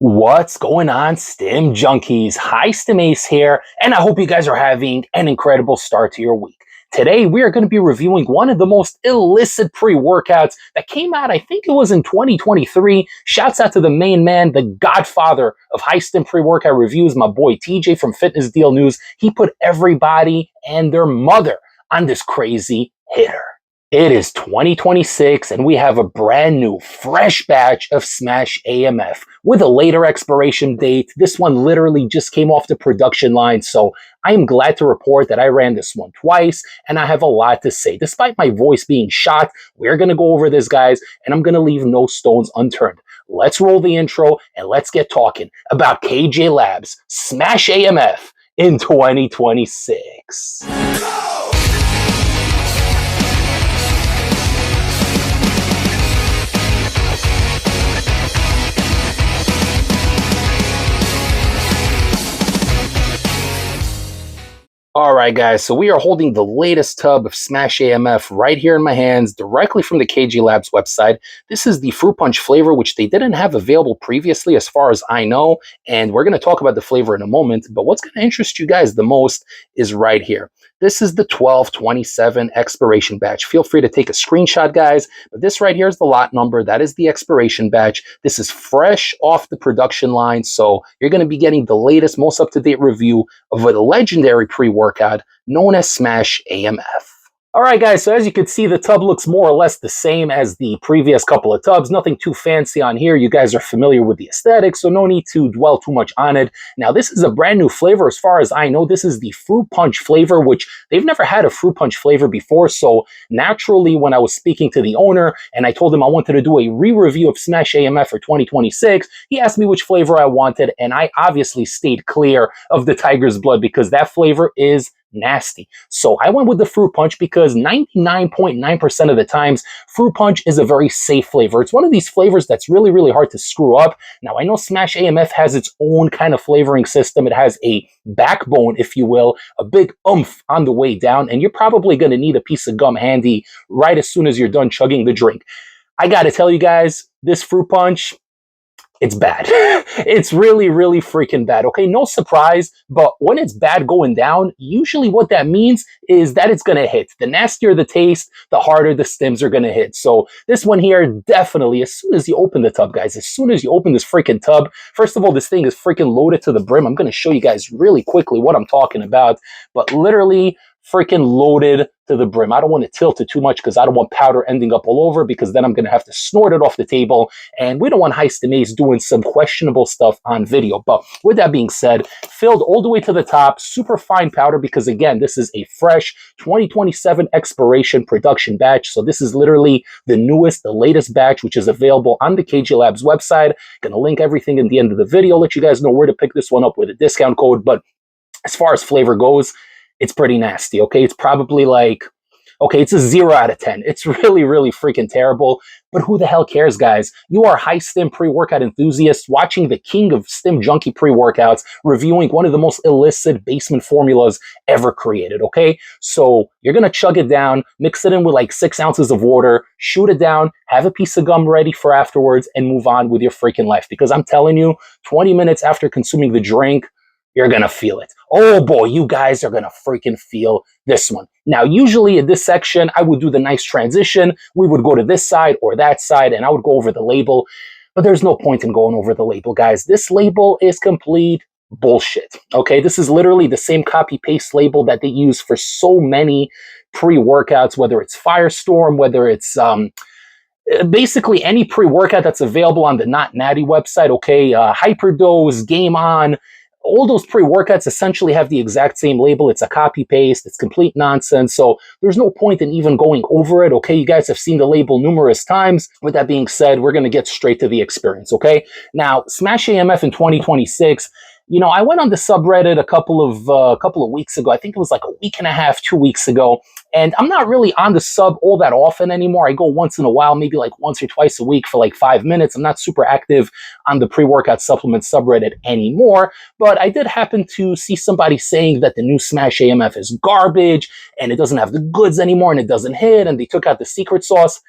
What's going on, Stim Junkies? High Stim Ace here, and I hope you guys are having an incredible start to your week. Today, we are going to be reviewing one of the most illicit pre-workouts that came out, I think it was in 2023. Shouts out to the main man, the godfather of High Stim pre-workout reviews, my boy TJ from Fitness Deal News. He put everybody and their mother on this crazy hitter. It is 2026 and we have a brand new, fresh batch of Smash AMF with a later expiration date. This one literally just came off the production line, so I am glad to report that I ran this one twice and I have a lot to say. Despite my voice being shot, we're going to go over this, guys, and I'm going to leave no stones unturned. Let's roll the intro and let's get talking about KJ Labs Smash AMF in 2026. Alright guys, so we are holding the latest tub of Smash AMF right here in my hands, directly from the KJ Labs website. This is the Fruit Punch flavor, which they didn't have available previously as far as I know, and we're going to talk about the flavor in a moment, but what's going to interest you guys the most is right here. This is the 12/27 expiration batch. Feel free to take a screenshot, guys, but this right here is the lot number. That is the expiration batch. This is fresh off the production line, so you're going to be getting the latest, most up-to-date review of a legendary pre-workout known as Smash AMF. Alright guys, so as you can see, the tub looks more or less the same as the previous couple of tubs. Nothing too fancy on here. You guys are familiar with the aesthetic, so no need to dwell too much on it. Now, this is a brand new flavor as far as I know. This is the Fruit Punch flavor, which they've never had a Fruit Punch flavor before. So naturally, when I was speaking to the owner and I told him I wanted to do a re-review of Smash AMF for 2026, he asked me which flavor I wanted, and I obviously stayed clear of the Tiger's Blood because that flavor is nasty. So I went with the Fruit Punch because 99.9% of the times, Fruit Punch is a very safe flavor. It's one of these flavors that's really, really hard to screw up. Now, I know Smash AMF has its own kind of flavoring system. It has a backbone, if you will, a big oomph on the way down, and you're probably going to need a piece of gum handy right as soon as you're done chugging the drink. I got to tell you guys, this Fruit Punch, it's bad. It's really, really freaking bad. Okay, no surprise, but when it's bad going down, usually what that means is that it's going to hit. The nastier the taste, the harder the stims are going to hit. So this one here, definitely, as soon as you open the tub, guys, as soon as you open this freaking tub, first of all, this thing is freaking loaded to the brim. I'm going to show you guys really quickly what I'm talking about, but literally freaking loaded to the brim. I don't want to tilt it too much because I don't want powder ending up all over, because then I'm going to have to snort it off the table, and we don't want High Stim Ace doing some questionable stuff on video. But with that being said, filled all the way to the top, super fine powder, because again, this is a fresh 2027 expiration production batch. So this is literally the newest, the latest batch, which is available on the KJ Labs website. Gonna link everything in the end of the video, let you guys know where to pick this one up with a discount code. But as far as flavor goes, it's pretty nasty, okay? It's probably like, okay, it's a 0 out of 10. It's really, really freaking terrible. But who the hell cares, guys? You are High Stim pre-workout enthusiasts watching the king of Stim Junkie pre-workouts, reviewing one of the most illicit basement formulas ever created, okay? So you're going to chug it down, mix it in with like 6 ounces of water, shoot it down, have a piece of gum ready for afterwards, and move on with your freaking life. Because I'm telling you, 20 minutes after consuming the drink, you're going to feel it. Oh boy, you guys are going to freaking feel this one. Now, usually in this section, I would do the nice transition. We would go to this side or that side, and I would go over the label. But there's no point in going over the label, guys. This label is complete bullshit. Okay, this is literally the same copy-paste label that they use for so many pre-workouts, whether it's Firestorm, whether it's basically any pre-workout that's available on the Not Natty website, okay? Hyperdose, Game On, all those pre-workouts essentially have the exact same label. It's a copy-paste. It's complete nonsense. So there's no point in even going over it, okay? You guys have seen the label numerous times. With that being said, we're going to get straight to the experience, okay? Now, Smash AMF in 2026, you know, I went on the subreddit a couple of weeks ago. I think it was like a week and a half, 2 weeks ago. And I'm not really on the sub all that often anymore. I go once in a while, maybe like once or twice a week for like 5 minutes. I'm not super active on the pre-workout supplement subreddit anymore. But I did happen to see somebody saying that the new Smash AMF is garbage and it doesn't have the goods anymore and it doesn't hit and they took out the secret sauce.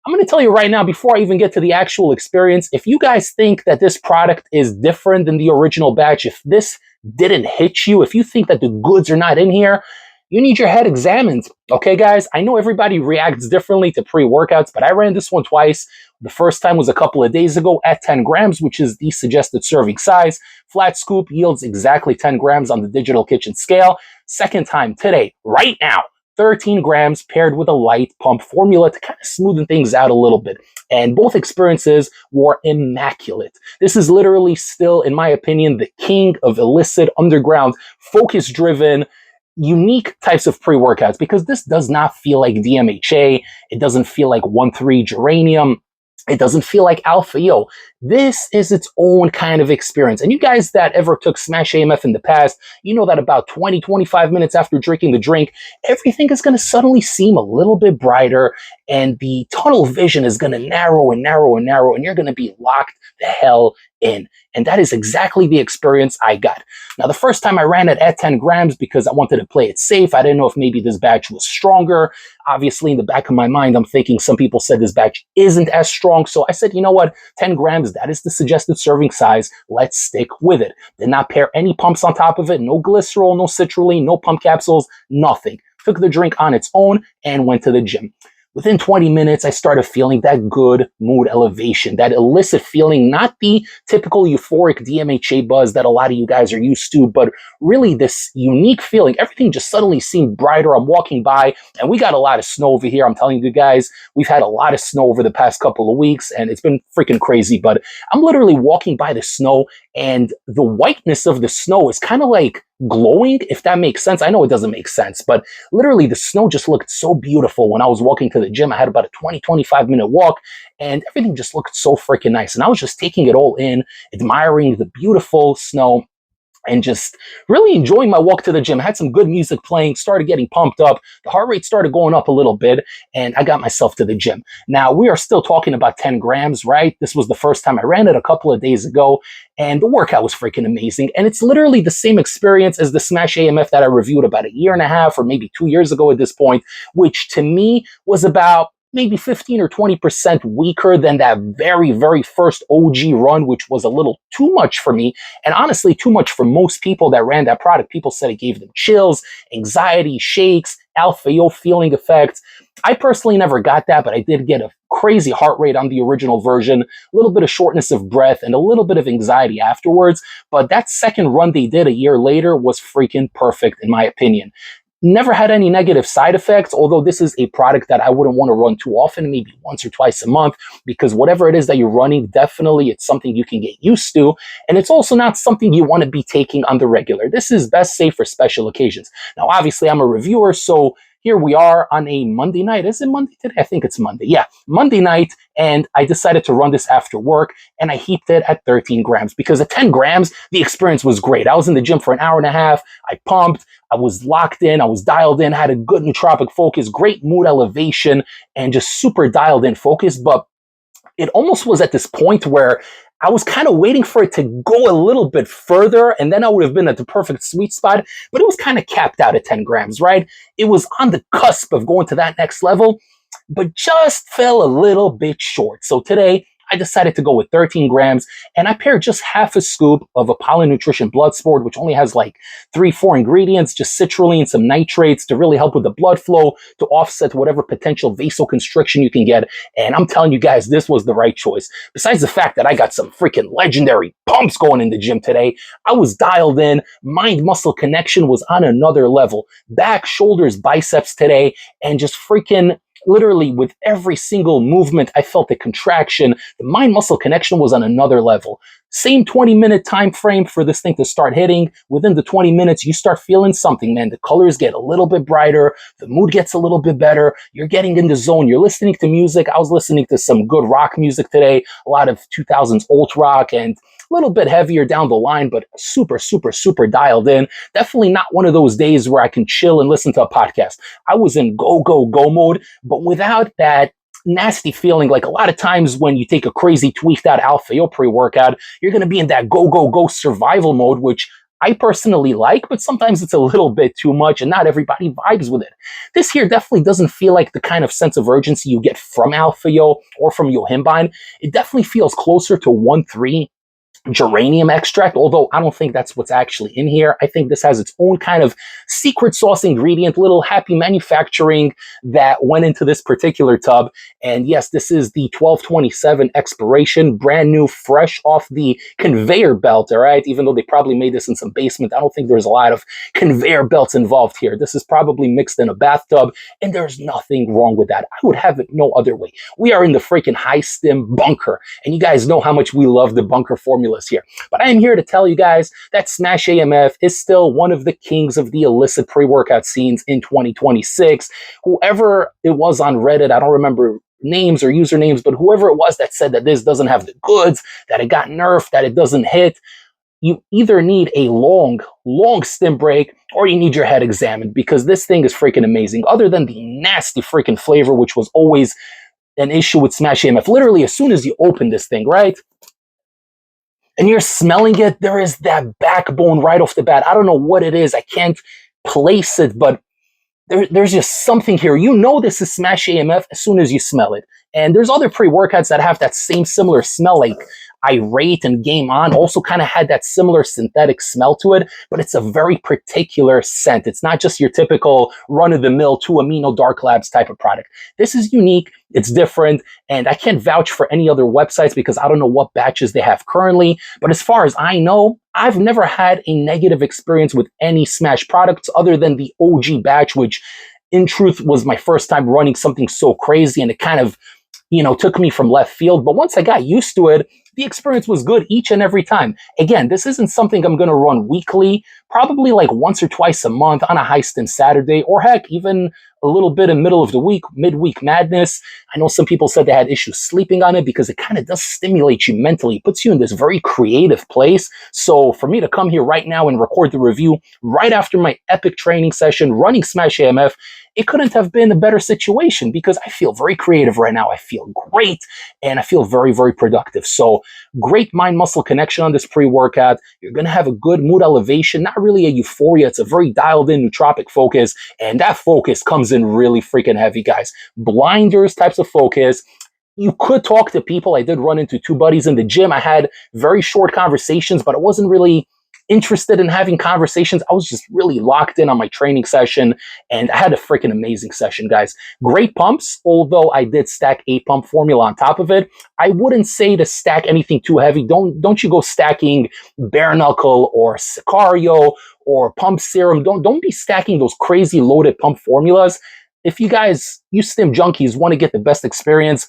I'm going to tell you right now, before I even get to the actual experience, if you guys think that this product is different than the original batch, if this didn't hit you, if you think that the goods are not in here, you need your head examined. Okay, guys, I know everybody reacts differently to pre-workouts, but I ran this one twice. The first time was a couple of days ago at 10 grams, which is the suggested serving size. Flat scoop yields exactly 10 grams on the digital kitchen scale. Second time today, right now, 13 grams paired with a light pump formula to kind of smoothen things out a little bit. And both experiences were immaculate. This is literally still, in my opinion, the king of illicit, underground, focus-driven, unique types of pre-workouts, because this does not feel like DMHA. It doesn't feel like 1,3 geranium. It doesn't feel like Alpha Yo. This is its own kind of experience. And you guys that ever took Smash AMF in the past, you know that about 20, 25 minutes after drinking the drink, everything is going to suddenly seem a little bit brighter, and the tunnel vision is going to narrow and narrow and narrow, and you're going to be locked the hell in. And that is exactly the experience I got. Now, the first time I ran it at 10 grams because I wanted to play it safe. I didn't know if maybe this batch was stronger. Obviously, in the back of my mind, I'm thinking some people said this batch isn't as strong. So I said, you know what? 10 grams, that is the suggested serving size. Let's stick with it. Did not pair any pumps on top of it. No glycerol, no citrulline, no pump capsules, nothing. Took the drink on its own and went to the gym. Within 20 minutes, I started feeling that good mood elevation, that illicit feeling, not the typical euphoric DMHA buzz that a lot of you guys are used to, but really this unique feeling. Everything just suddenly seemed brighter. I'm walking by, and we got a lot of snow over here. I'm telling you guys, we've had a lot of snow over the past couple of weeks, and it's been freaking crazy, but I'm literally walking by the snow, and the whiteness of the snow is kind of like glowing, if that makes sense. I know it doesn't make sense, but literally the snow just looked so beautiful when I was walking to the gym. I had about a 20, 25-minute walk, and everything just looked so freaking nice. And I was just taking it all in, admiring the beautiful snow, and just really enjoying my walk to the gym. I had some good music playing, started getting pumped up. The heart rate started going up a little bit, and I got myself to the gym. Now, we are still talking about 10 grams, right? This was the first time I ran it a couple of days ago, and the workout was freaking amazing. And it's literally the same experience as the Smash AMF that I reviewed about a year and a half or maybe 2 years ago at this point, which to me was about maybe 15 or 20% weaker than that very, very first OG run, which was a little too much for me. And honestly, too much for most people that ran that product. People said it gave them chills, anxiety, shakes, Alpha Yo feeling effects. I personally never got that, but I did get a crazy heart rate on the original version, a little bit of shortness of breath, and a little bit of anxiety afterwards. But that second run they did a year later was freaking perfect, in my opinion. Never had any negative side effects, although this is a product that I wouldn't want to run too often, maybe once or twice a month, because whatever it is that you're running, definitely it's something you can get used to. And it's also not something you want to be taking on the regular. This is best safe for special occasions. Now, obviously, I'm a reviewer, so here we are on a Monday night. Is it Monday today? I think it's Monday. Yeah, Monday night. And I decided to run this after work, and I heaped it at 13 grams because at 10 grams, the experience was great. I was in the gym for an hour and a half. I pumped. I was locked in. I was dialed in, had a good nootropic focus, great mood elevation, and just super dialed in focus. But it almost was at this point where I was kind of waiting for it to go a little bit further, and then I would have been at the perfect sweet spot, but it was kind of capped out at 10 grams, right? It was on the cusp of going to that next level, but just fell a little bit short. So today, I decided to go with 13 grams, and I paired just half a scoop of Apollo Nutrition Blood Sport, which only has like 3-4 ingredients, just citrulline, some nitrates to really help with the blood flow, to offset whatever potential vasoconstriction you can get. And I'm telling you guys, this was the right choice. Besides the fact that I got some freaking legendary pumps going in the gym today, I was dialed in. Mind-muscle connection was on another level. Back, shoulders, biceps today, and just freaking literally with every single movement, I felt a contraction. The mind-muscle connection was on another level. Same 20-minute time frame for this thing to start hitting. Within the 20 minutes, you start feeling something, man. The colors get a little bit brighter. The mood gets a little bit better. You're getting in the zone. You're listening to music. I was listening to some good rock music today, a lot of 2000s alt rock, and a little bit heavier down the line, but super, super, super dialed in. Definitely not one of those days where I can chill and listen to a podcast. I was in go, go, go mode, but without that nasty feeling. Like a lot of times when you take a crazy tweaked out Alpha Yo pre-workout, you're going to be in that go, go, go survival mode, which I personally like, but sometimes it's a little bit too much and not everybody vibes with it. This here definitely doesn't feel like the kind of sense of urgency you get from Alpha Yo or from Yohimbine. It definitely feels closer to 1-3 geranium extract, although I don't think that's what's actually in here. I think this has its own kind of secret sauce ingredient, little happy manufacturing that went into this particular tub. And yes, this is the 1227 expiration, brand new, fresh off the conveyor belt, all right? Even though they probably made this in some basement, I don't think there's a lot of conveyor belts involved here. This is probably mixed in a bathtub, and there's nothing wrong with that. I would have it no other way. We are in the freaking high stim bunker, and you guys know how much we love the bunker formula here. But I am here to tell you guys that Smash AMF is still one of the kings of the illicit pre-workout scenes in 2026. Whoever it was on Reddit, I don't remember names or usernames, but whoever it was that said that this doesn't have the goods, that it got nerfed, that it doesn't hit, you either need a long stim break or you need your head examined, because this thing is freaking amazing. Other than the nasty freaking flavor, which was always an issue with Smash AMF, literally as soon as you open this thing, right? And you're smelling it, there is that backbone right off the bat. I don't know what it is. I can't place it, but there's just something here. You know this is Smash AMF as soon as you smell it. And there's other pre-workouts that have that same similar smell, like Irate and Game On also kind of had that similar synthetic smell to it, but it's a very particular scent. It's not just your typical run-of-the-mill 2-amino dark labs type of product. This is unique, it's different, and I can't vouch for any other websites because I don't know what batches they have currently, but as far as I know, I've never had a negative experience with any Smash products other than the OG batch, which in truth was my first time running something so crazy, and it kind of, took me from left field. But once I got used to it, the experience was good each and every time. Again, this isn't something I'm going to run weekly, probably like once or twice a month on a high stim Saturday, or heck, even a little bit in middle of the week, midweek madness. I know some people said they had issues sleeping on it because it kind of does stimulate you mentally. It puts you in this very creative place. So for me to come here right now and record the review right after my epic training session running Smash AMF, it couldn't have been a better situation because I feel very creative right now. I feel great and I feel very, very productive. So great mind-muscle connection on this pre-workout. You're going to have a good mood elevation, not really a euphoria. It's a very dialed-in nootropic focus, and that focus comes in really freaking heavy, guys. Blinders types of focus. You could talk to people. I did run into two buddies in the gym. I had very short conversations, but I wasn't really interested in having conversations. I was just really locked in on my training session, and I had a freaking amazing session, guys. Great pumps, although I did stack a pump formula on top of it. I wouldn't say to stack anything too heavy. Don't you go stacking bare knuckle or Sicario or pump serum. Don't be stacking those crazy loaded pump formulas. If you guys, you stim junkies, want to get the best experience,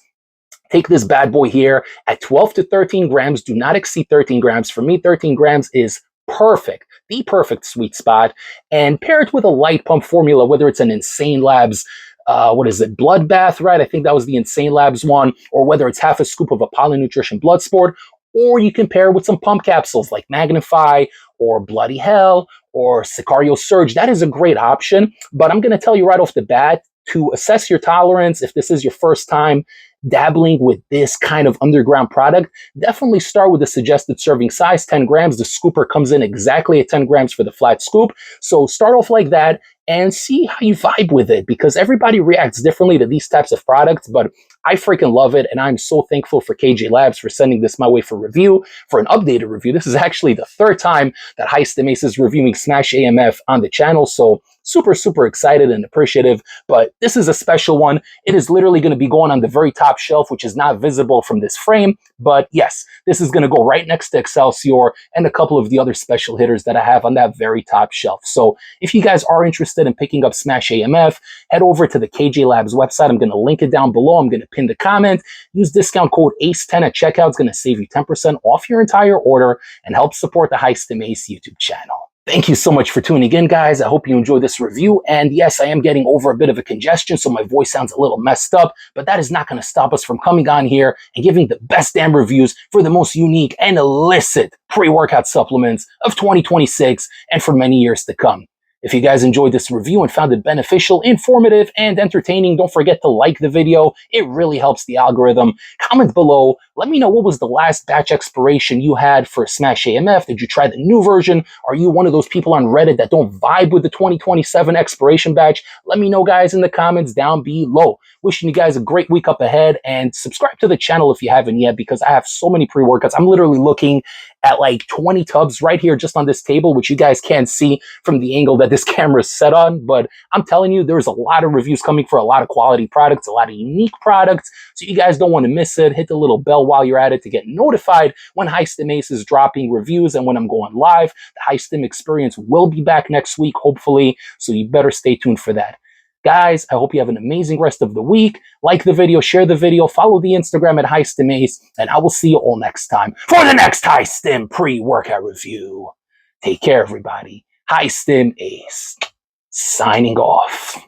take this bad boy here at 12 to 13 grams. Do not exceed 13 grams. For me, 13 grams is perfect, the perfect sweet spot, and pair it with a light pump formula, whether it's an Insane Labs, Bloodbath, right? I think that was the Insane Labs one, or whether it's half a scoop of a Polynutrition Blood Sport, or you can pair with some pump capsules like Magnify or Bloody Hell or Sicario Surge. That is a great option, but I'm going to tell you right off the bat to assess your tolerance. If this is your first time dabbling with this kind of underground product, definitely start with the suggested serving size, 10 grams. The scooper comes in exactly at 10 grams for the flat scoop. So start off like that and see how you vibe with it, because everybody reacts differently to these types of products, but I freaking love it, and I'm so thankful for KJ Labs for sending this my way for review, for an updated review. This is actually the third time that High Stim Ace is reviewing Smash AMF on the channel, so super, super excited and appreciative, but this is a special one. It is literally going to be going on the very top shelf, which is not visible from this frame, but yes, this is going to go right next to Excelsior and a couple of the other special hitters that I have on that very top shelf. So if you guys are interested in picking up Smash AMF, head over to the KJ Labs website. I'm going to link it down below. I'm going to pin the comment. Use discount code ACE10 at checkout. It's going to save you 10% off your entire order and help support the High Stim Ace YouTube channel. Thank you so much for tuning in, guys. I hope you enjoyed this review. And yes, I am getting over a bit of a congestion, so my voice sounds a little messed up, but that is not going to stop us from coming on here and giving the best damn reviews for the most unique and illicit pre-workout supplements of 2026 and for many years to come. If you guys enjoyed this review and found it beneficial, informative, and entertaining, don't forget to like the video. It really helps the algorithm. Comment below. Let me know what was the last batch expiration you had for Smash AMF. Did you try the new version? Are you one of those people on Reddit that don't vibe with the 2027 expiration batch? Let me know, guys, in the comments down below. Wishing you guys a great week up ahead, and subscribe to the channel if you haven't yet, because I have so many pre-workouts. I'm literally looking at like 20 tubs right here just on this table, which you guys can't see from the angle that this camera is set on. But I'm telling you, there's a lot of reviews coming for a lot of quality products, a lot of unique products. So you guys don't want to miss it. Hit the little bell while you're at it to get notified when High Stim Ace is dropping reviews and when I'm going live. The High Stim experience will be back next week, hopefully. So you better stay tuned for that. Guys, I hope you have an amazing rest of the week. Like the video, share the video, follow the Instagram at High Stim Ace, and I will see you all next time for the next High Stim pre-workout review. Take care, everybody. High Stim Ace, signing off.